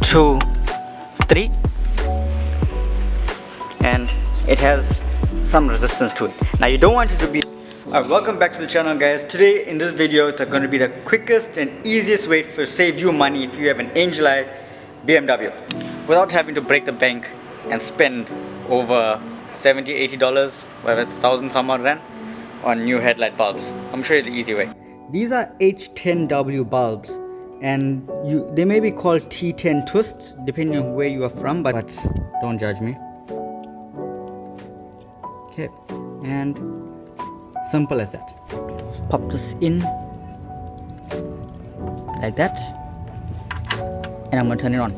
2, 3, and it has some resistance to it. Now you don't want it to be. Alright, welcome back to the channel, guys. Today in this video it's going to be the quickest and easiest way to save you money if you have an Angel Eye BMW without having to break the bank and spend over $70-80, whatever, 1,000 some odd rand on new headlight bulbs. I'm sure you the easy way. These are H10W bulbs, and they may be called T10 twists depending on where you are from, but don't judge me. Okay, and simple as that. Pop this in like that, and I'm gonna turn it on.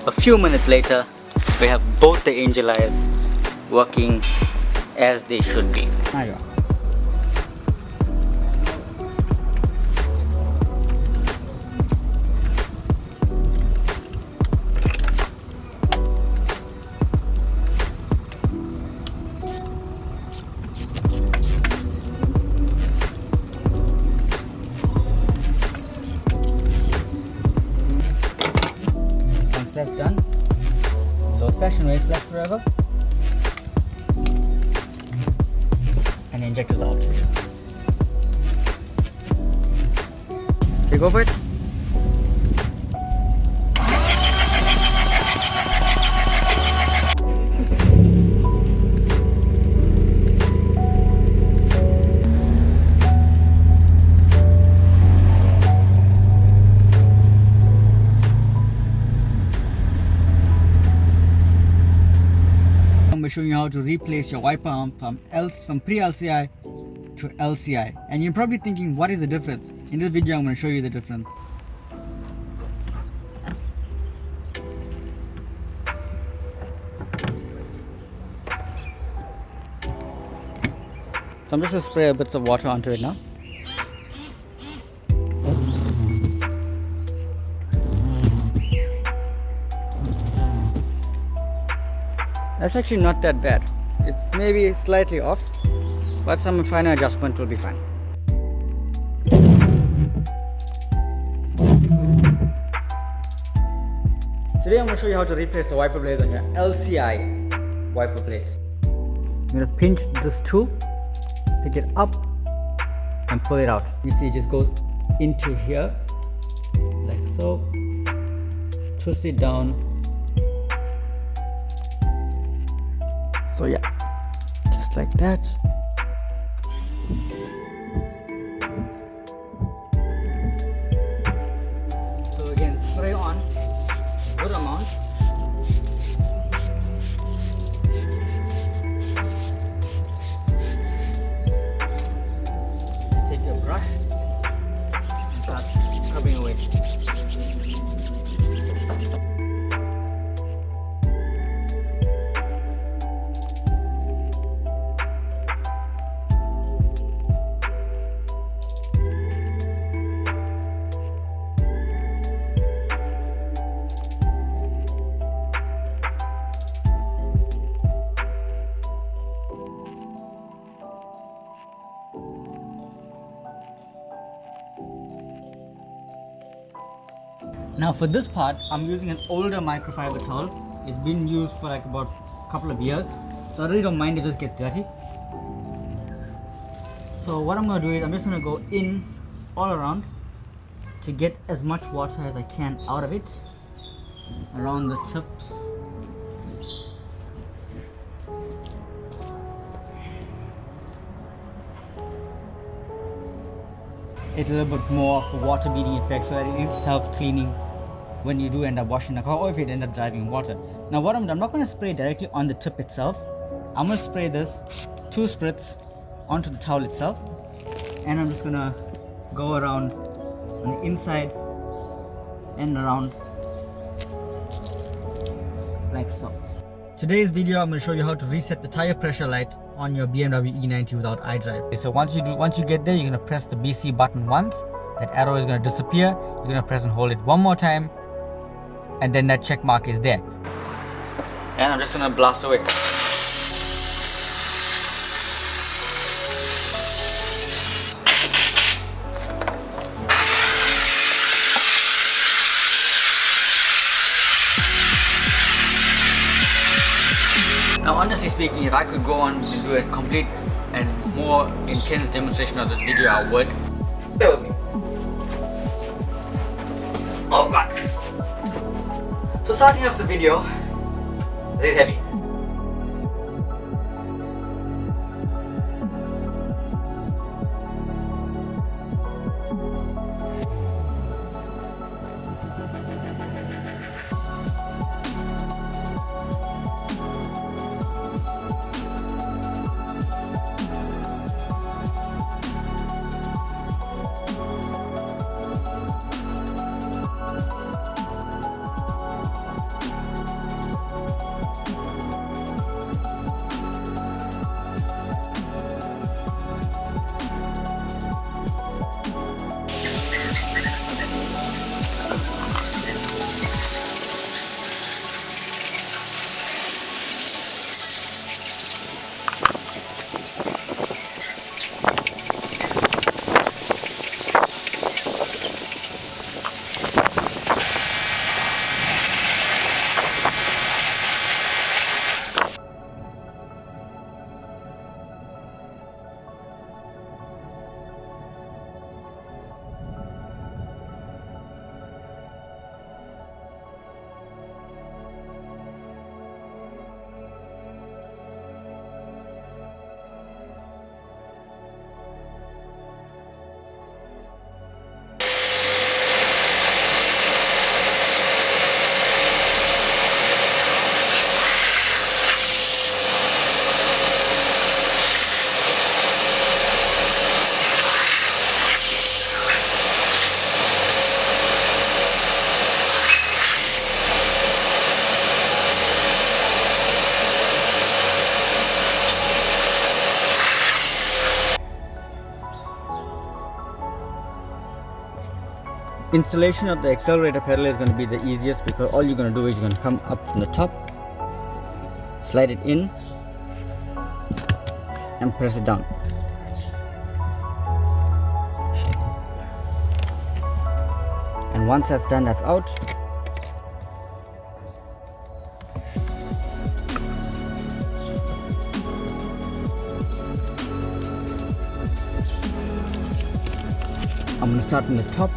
A few minutes later, we have both the Angel Eyes working as they should be. There you are. Once that's done, the old-fashioned way, flash forever, and the injector's out. Okay, go for it. I'm going to show you how to replace your wiper arm from pre-LCI to LCI, and you're probably thinking, what is the difference? In this video I'm going to show you the difference. So I'm just going to spray a bit of water onto it now. That's actually not that bad. It's maybe slightly off, but some finer adjustment will be fine. Today I'm going to show you how to replace the wiper blades on your LCI wiper blades. I'm going to pinch this tool, pick it up and pull it out. You see it just goes into here like so. Twist it down. So yeah, just like that. So again, spray on good amount. Take your brush and start scrubbing away. Now for this part, I'm using an older microfiber towel. It's been used for like about a couple of years, so I really don't mind if this gets dirty. So what I'm going to do is I'm just going to go in all around to get as much water as I can out of it, around the tips. It's a little bit more of a water beading effect, so that it is self-cleaning when you do end up washing the car, or if you end up driving water. Now what I'm not going to spray directly on the tip itself. I'm going to spray this 2 spritz onto the towel itself, and I'm just going to go around on the inside and around like so. Today's video I'm going to show you how to reset the tire pressure light on your BMW E90 without iDrive. Okay, so once you get there, you're going to press the BC button once. That arrow is going to disappear. You're going to press and hold it one more time, and then that check mark is there. And I'm just going to blast away. speaking, if I could go on and do a complete and more intense demonstration of this video, I would. Bear with me. Oh god. So starting off the video, this is heavy. Installation of the accelerator pedal is going to be the easiest, because all you're going to do is you're going to come up from the top, slide it in and press it down. And once that's done, that's out. I'm going to start from the top.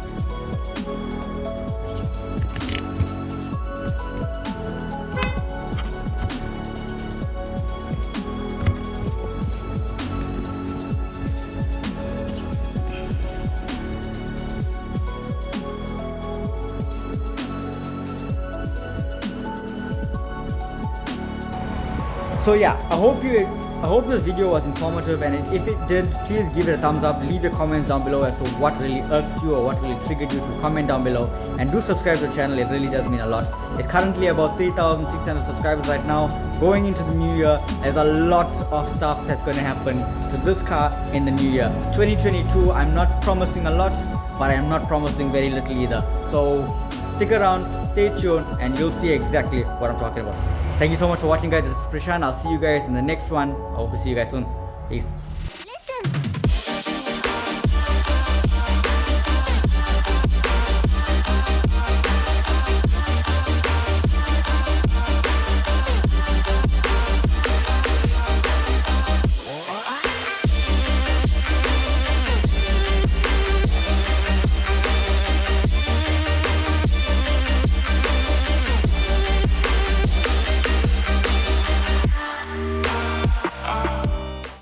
So yeah, I hope this video was informative, and if it did, please give it a thumbs up. Leave your comments down below as to what really irked you or what really triggered you to comment down below, and do subscribe to the channel. It really does mean a lot. It's currently about 3,600 subscribers right now. Going into the new year, there's a lot of stuff that's going to happen to this car in the new year. 2022, I'm not promising a lot, but I'm not promising very little either. So stick around, stay tuned, and you'll see exactly what I'm talking about. Thank you so much for watching, guys. This is Preshaan. I'll see you guys in the next one. I hope to see you guys soon. Peace.